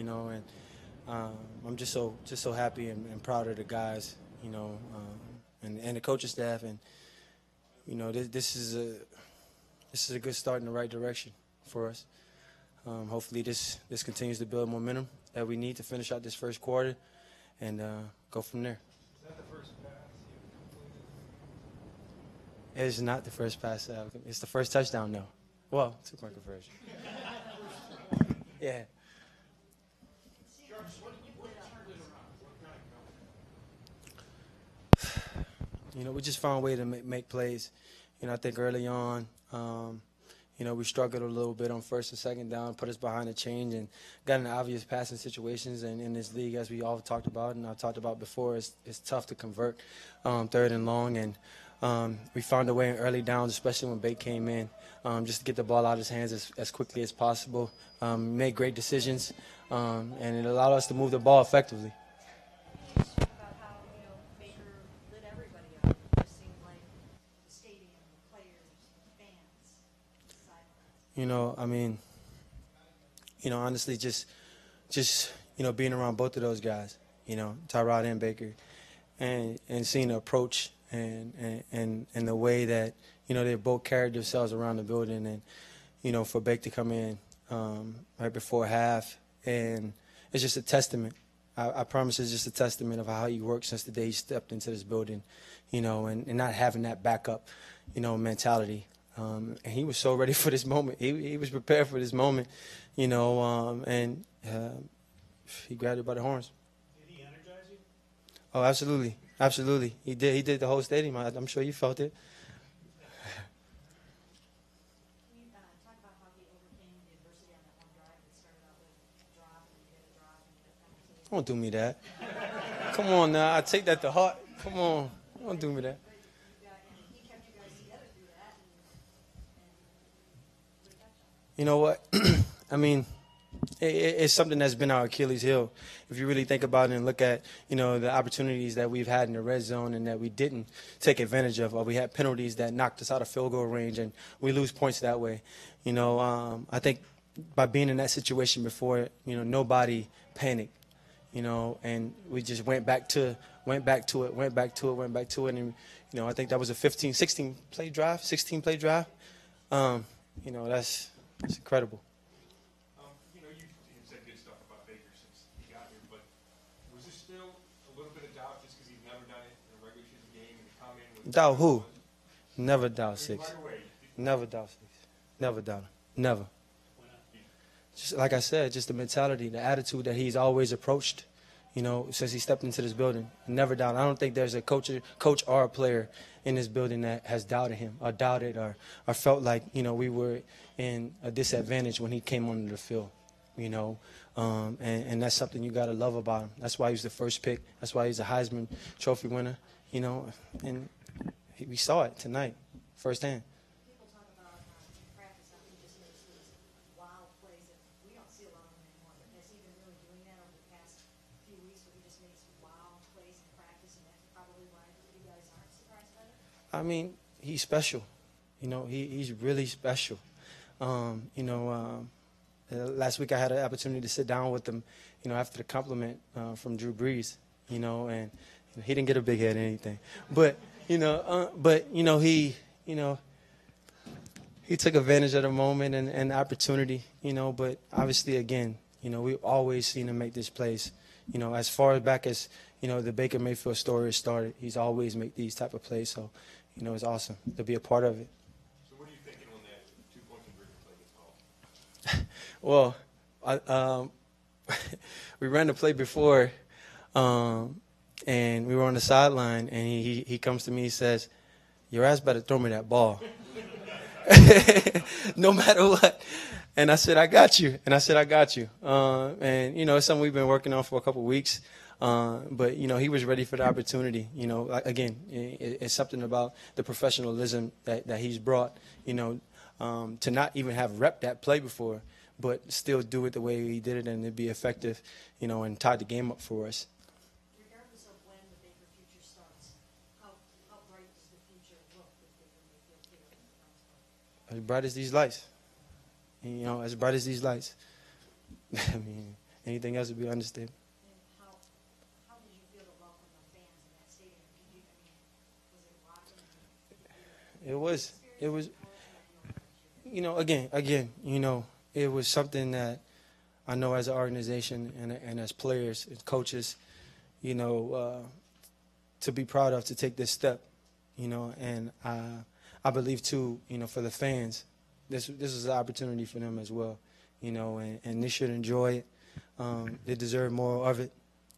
and I'm just so happy and proud of the guys, and the coaching staff, and this is a good start in the right direction for us. Hopefully, this continues to build momentum that we need to finish out this first quarter, and go from there. Is that the first pass you've completed? It's not the first pass. It's the first touchdown, though. Well, two-point conversion. Yeah. We just found a way to make plays. I think early on, we struggled a little bit on first and second down, put us behind the chains, and got in obvious passing situations. And in this league, as we all talked about, and I've talked about before, it's tough to convert third and long. And we found a way in early downs, especially when Bate came in, just to get the ball out of his hands as quickly as possible. Made great decisions, and it allowed us to move the ball effectively. About how, Baker lit everybody up. It just seemed like the stadium, the players, the fans, silence. Honestly, just being around both of those guys, Tyrod and Baker, and seeing the approach and the way that, they both carried themselves around the building, and, for Baker to come in right before half, and it's just a testament. I promise it's just a testament of how he worked since the day he stepped into this building, and not having that backup, mentality. And he was so ready for this moment. He was prepared for this moment, and he grabbed it by the horns. Did he energize you? Oh, absolutely. Absolutely. He did. He did the whole stadium. I'm sure you felt it. Can you talk about how he overcame the adversity on that one drive that started out with a drop and you get a drop and you get a penalty? Don't do me that. Come on now. I take that to heart. Come on. Don't do me that. And he kept you guys together through that and put a touchdown. You know what? I mean, it's something that's been our Achilles heel. If you really think about it and look at, the opportunities that we've had in the red zone and that we didn't take advantage of, or we had penalties that knocked us out of field goal range and we lose points that way. I think by being in that situation before, nobody panicked, and we just went back to it. And, I think that was a 16 play drive. That's incredible. You said good stuff about Baker since he got here, but was there still a little bit of doubt just because he's never done it in a regular season game and to come in with Doubt who? Never doubt Right six. away, Never doubt six. Never doubt him. Never. Just like I said, just the mentality, the attitude that he's always approached, since he stepped into this building. Never doubt. I don't think there's a coach or a player in this building that has doubted him or doubted or felt like, we were in a disadvantage when he came onto the field. And that's something you got to love about him. That's why he was the first pick. That's why he's a Heisman Trophy winner, and we saw it tonight firsthand. People talk about in practice how he just makes these wild plays that we don't see a lot of them anymore. But has he been really doing that over the past few weeks where he just makes wild plays in practice and that's probably why you guys aren't surprised by it? I mean, he's special. He's really special. Last week I had an opportunity to sit down with him, after the compliment from Drew Brees, and he didn't get a big head or anything. But, he took advantage of the moment and the opportunity, but obviously, again, we've always seen him make this plays. As far back as, the Baker Mayfield story started, he's always made these type of plays. So, it's awesome to be a part of it. So what are you thinking when that 2-point conversion play gets called? Well, we ran the play before, and we were on the sideline, and he comes to me, he says, "Your ass better throw me that ball." No matter what. And I said, I got you. And it's something we've been working on for a couple of weeks. But, he was ready for the opportunity. Again, it's something about the professionalism that he's brought, to not even have repped that play before, but still do it the way he did it and it'd be effective, and tied the game up for us. Regardless of when the Baker future starts, how bright does the future look with Baker Mayfield here in the Browns park? As bright as these lights. As bright as these lights. I mean, Anything else would be an understatement. And how did you feel to welcome the fans in that stadium? Did you, I mean, was it rocking? It was, again, it was something that I know as an organization and as players and coaches, to be proud of, to take this step, and I believe too, for the fans, this is an opportunity for them as well, and they should enjoy it. They deserve more of it,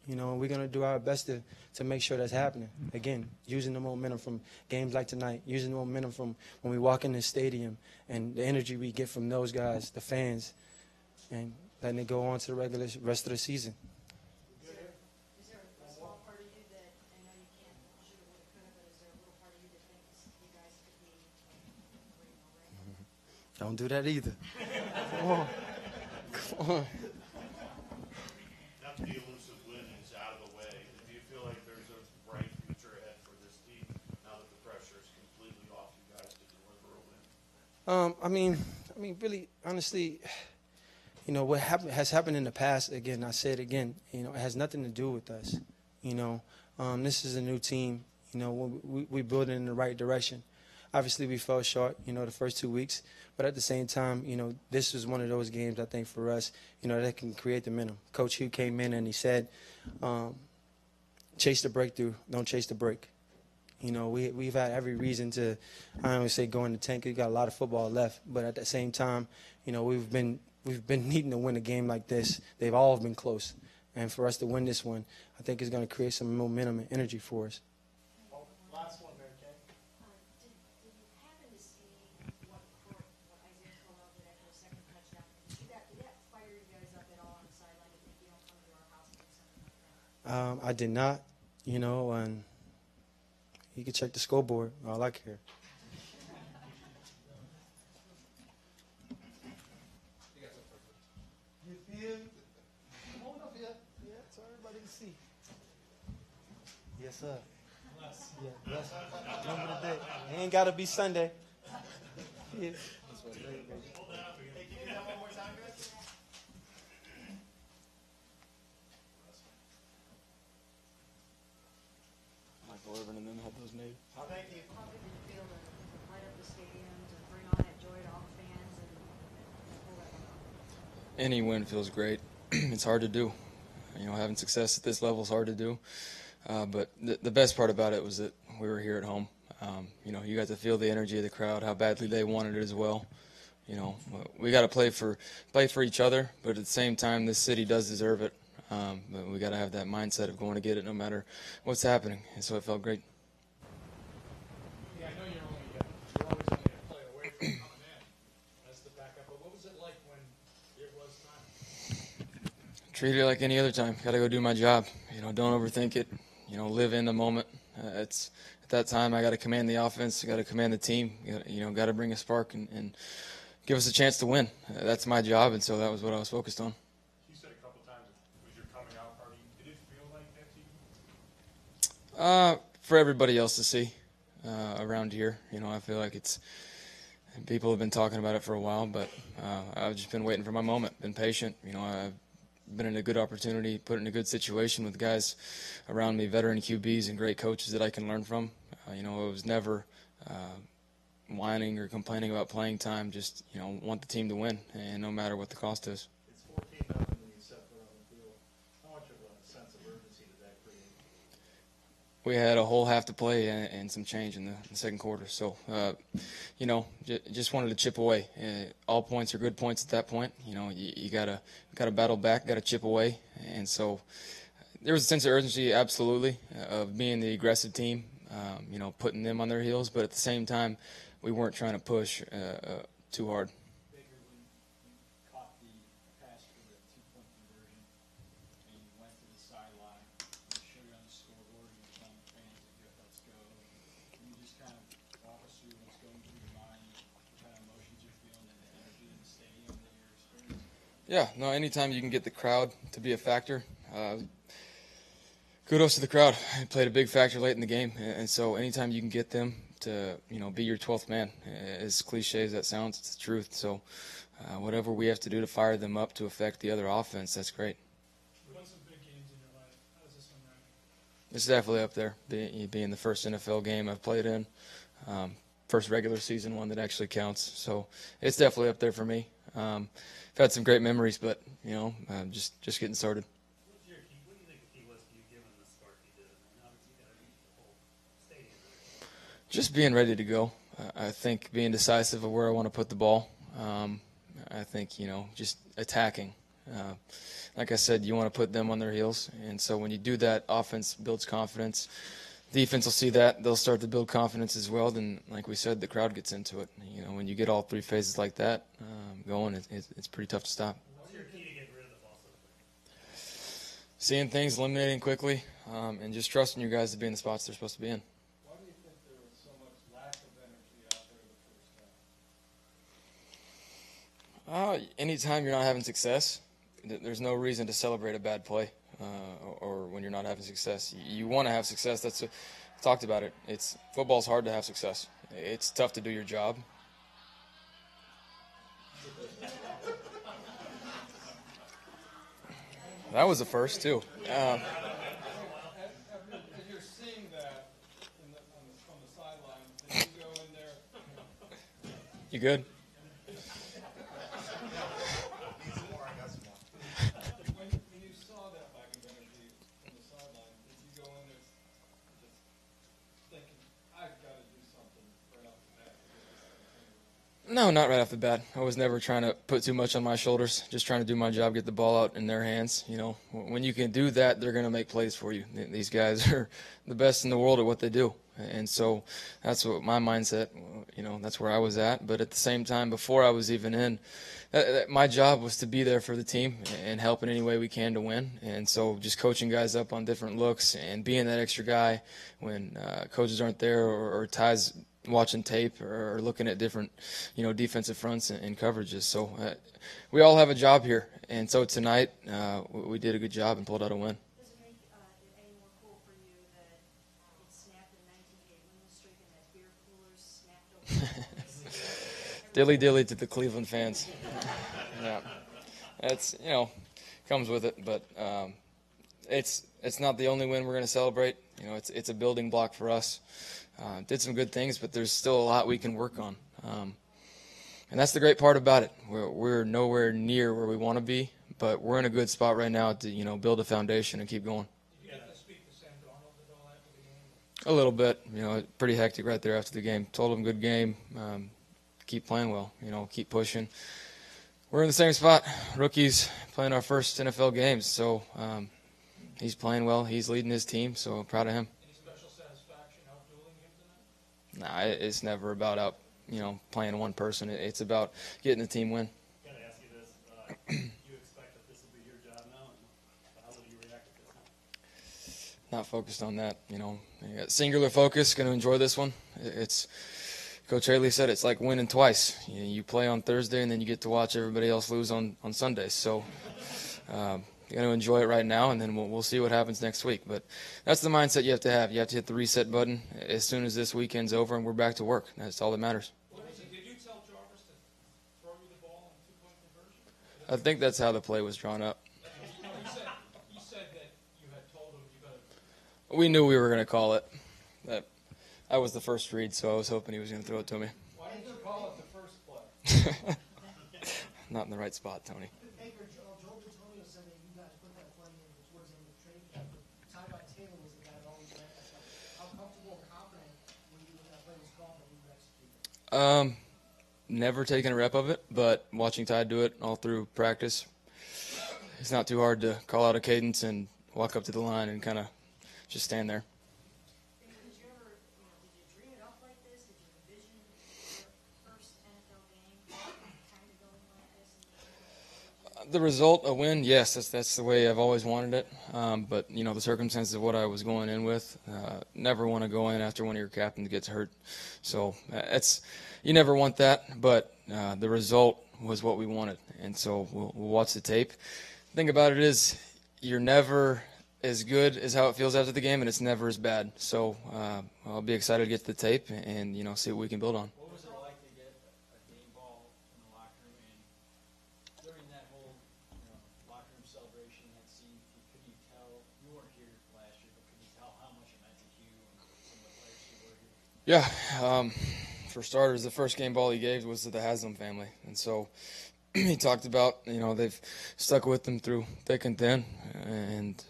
and we're going to do our best to make sure that's happening. Again, using the momentum from games like tonight, using the momentum from when we walk in the stadium and the energy we get from those guys, the fans, and letting it go on to the rest of the season. Is there a small part of you that, I know you can't, shoulda, woulda, coulda, but is there a little part of you that thinks you guys could be great already? Don't do that either. Come on. Come on. Now that the elusive win is out of the way, do you feel like there's a bright future ahead for this team now that the pressure is completely off you guys to deliver a win? I mean, really, honestly, what has happened in the past. Again, I say it again. It has nothing to do with us. This is a new team. We build it in the right direction. Obviously, we fell short. The first 2 weeks, but at the same time, this is one of those games I think for us, that can create the momentum. Coach Hugh came in and he said, "Chase the breakthrough, don't chase the break." We've had every reason to, I don't want to say go in the tank. We got a lot of football left, but at the same time, we've been needing to win a game like this. They've all been close, and for us to win this one, I think it's going to create some momentum and energy for us. Last one, Mary Kay. Did you happen to see what Isaiah Crowell did after the second touchdown? Did that fire you guys up at all on the sideline to think you don't come to our house and do something like that? I did not, and you can check the scoreboard. All I care. You feel? Come on up here. Yeah, so everybody can see. Yes, sir. Yeah, bless. Remember the day. It ain't got to be Sunday. Yeah. Michael Irvin and them had those made. Thank you. How did you feel to light up the stadium, to bring all that joy to all the fans and pull that one off? Any win feels great. It's hard to do. Having success at this level is hard to do. But the best part about it was that we were here at home. You got to feel the energy of the crowd, how badly they wanted it as well. We got to play for each other, but at the same time, this city does deserve it. But we got to have that mindset of going to get it no matter what's happening. And so it felt great. Yeah, I know you're always only a play away from coming in as the backup, but what was it like when it was time? Treat it like any other time. Got to go do my job. Don't overthink it. Live in the moment. It's at that time I got to command the offense. Got to command the team. Got to bring a spark and give us a chance to win. That's my job, and so that was what I was focused on. You said a couple times it was your coming out party. Did it feel like that to you? For everybody else to see around here, I feel like people have been talking about it for a while, but I've just been waiting for my moment. Been patient. I've been in a good opportunity, put in a good situation with guys around me, veteran QBs and great coaches that I can learn from. It was never whining or complaining about playing time. Just want the team to win, and no matter what the cost is. It's 14-0 when you set foot on the field. How much of a sense of urgency did that create? We had a whole half to play and some change in the second quarter. So, just wanted to chip away. All points are good points at that point. You gotta battle back, gotta chip away. And so there was a sense of urgency, absolutely, of being the aggressive team, putting them on their heels. But at the same time, we weren't trying to push too hard. Baker, when you caught the pass for the two-point conversion and you went to the sideline, you showed it on the scoreboard, and you're telling the fans, let's go. Can you just kind of walk us through what's going through your mind, what kind of emotions you're feeling, and the energy in the stadium that you're experiencing? Yeah, no, anytime you can get the crowd to be a factor, kudos to the crowd. It played a big factor late in the game, and so anytime you can get them to be your 12th man, as cliche as that sounds, it's the truth. So whatever we have to do to fire them up to affect the other offense, that's great. It's definitely up there, being the first NFL game I've played in, first regular season one that actually counts. So it's definitely up there for me. I've had some great memories, but just getting started. What do you think the key was to you given the start you did? And obviously you got to reach the whole stadium. Just being ready to go. I think being decisive of where I want to put the ball. I think, just attacking. Like I said, you want to put them on their heels. And so when you do that, offense builds confidence. Defense will see that. They'll start to build confidence as well. Then, like we said, the crowd gets into it. When you get all three phases like that going, it's pretty tough to stop. What's your key to getting rid of the ball so quick? Seeing things, eliminating quickly, and just trusting your guys to be in the spots they're supposed to be in. Why do you think there was so much lack of energy out there the first half? Anytime you're not having success, there's no reason to celebrate a bad play or when you're not having success. You want to have success. I talked about it. Football's hard to have success. It's tough to do your job. That was the first, too. As you're seeing that from the sideline, did you go in there? You good? When you saw that lack of energy from the sideline, did you go in there just thinking, I've got to do something right off the bat? No, not right off the bat. I was never trying to put too much on my shoulders. Just trying to do my job, get the ball out in their hands. When you can do that, they're going to make plays for you. These guys are the best in the world at what they do. And so that's what my mindset, that's where I was at. But at the same time, before I was even in, my job was to be there for the team and help in any way we can to win. And so just coaching guys up on different looks and being that extra guy when coaches aren't there or Ty's watching tape or looking at different, defensive fronts and coverages. So we all have a job here. And so tonight we did a good job and pulled out a win. Does it make it any more cool for you that it snapped in 19-game winning streak and that beer coolers snapped over? Dilly dilly to the Cleveland fans. Yeah, it's comes with it, but it's not the only win we're going to celebrate. It's a building block for us. Did some good things, but there's still a lot we can work on, and that's the great part about it. We're nowhere near where we want to be, but we're in a good spot right now to build a foundation and keep going. Did you get to speak to Sam Darnold at all after the game? A little bit, pretty hectic right there after the game. Told him good game. Keep playing well, keep pushing. We're in the same spot. Rookies playing our first NFL games, so he's playing well. He's leading his team, so proud of him. Any special satisfaction out-dueling him tonight? Nah, it's never about playing one person. It's about getting the team win. Got to ask you this. You expect that this will be your job now? And how will you react at this time? Not focused on that, You got singular focus. Going to enjoy this one. It's Coach Haley said it's like winning twice. You play on Thursday, and then you get to watch everybody else lose on Sundays. So you're going to enjoy it right now, and then we'll see what happens next week. But that's the mindset you have to have. You have to hit the reset button as soon as this weekend's over, and we're back to work. That's all that matters. Did you tell Jarvis to throw you the ball on two-point conversion? I think that's how the play was drawn up. You said that you had told him you got to. We knew we were going to call it. That was the first read, so I was hoping he was going to throw it to me. Why didn't you call it the first play? Not in the right spot, Tony. Baker, Joel Antonio said that you guys put that play in towards the end of the training camp. Tyrod Taylor was the guy that always ran that stuff. How comfortable and confident when that play was called that you would execute? Never taken a rep of it, but watching Ty do it all through practice, it's not too hard to call out a cadence and walk up to the line and kind of just stand there. Did you ever, did you dream it up like this? Did you envision your first NFL game kind of going like this? The result, a win, yes, that's the way I've always wanted it. But, the circumstances of what I was going in with, never want to go in after one of your captains gets hurt. So you never want that, but the result was what we wanted. And so we'll watch the tape. The thing about it is you're never as good as how it feels after the game, and it's never as bad. So I'll be excited to get to the tape and, see what we can build on. What was it like to get a game ball in the locker room? And during that whole locker room celebration, that scene, could you tell, you weren't here last year, but could you tell how Yeah, for starters, the first game ball he gave was to the Haslam family, and so he talked about, they've stuck with him through thick and thin, and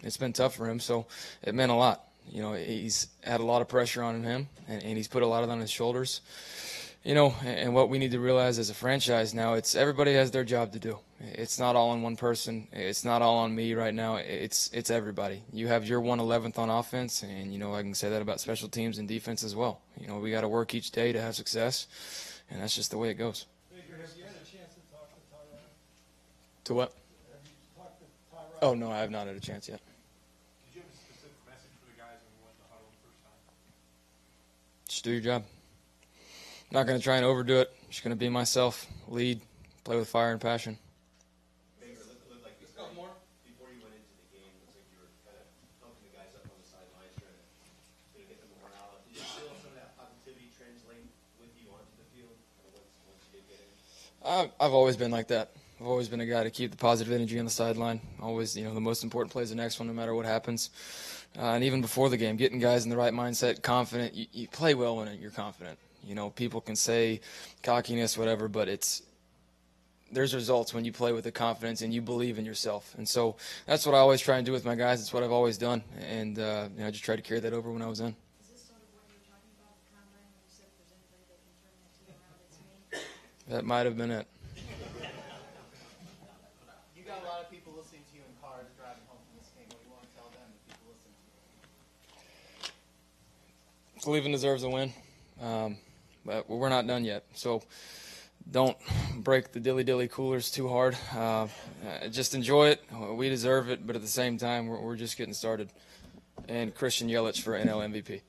it's been tough for him, so it meant a lot. He's had a lot of pressure on him, and he's put a lot of it on his shoulders. And what we need to realize as a franchise now, it's everybody has their job to do. It's not all on one person. It's not all on me right now. It's everybody. You have your 1/11th on offense, and, I can say that about special teams and defense as well. We got to work each day to have success, and that's just the way it goes. Baker, have you had a chance to talk to Tyrod? To what? Have you talked to Tyrod? Oh, no, I have not had a chance yet. Did you have a specific message for the guys when you went to the huddle the first time? Just do your job. Not going to try and overdo it. Just going to be myself, lead, play with fire and passion. Baker, it looked like before you went into the game, it looks like you were kind of pumping the guys up on the sidelines, trying to get the morale up. Did you feel some of that positivity translate with you onto the field once you did get in? I've always been like that. I've always been a guy to keep the positive energy on the sideline. Always, the most important play is the next one, no matter what happens. And even before the game, getting guys in the right mindset, confident. You play well when you're confident. People can say cockiness, whatever, but there's results when you play with the confidence and you believe in yourself. And so that's what I always try and do with my guys. It's what I've always done. And I just tried to carry that over when I was in. Is this sort of what you were talking about at the combine when you said if there's anybody that can turn that team around, it's me? That might have been it. You got a lot of people listening to you in cars driving home from this game. What do you want to tell them, the people listening to you? Cleveland deserves a win. But we're not done yet. So don't break the dilly-dilly coolers too hard. Just enjoy it. We deserve it, but at the same time, we're just getting started. And Christian Yelich for NL MVP.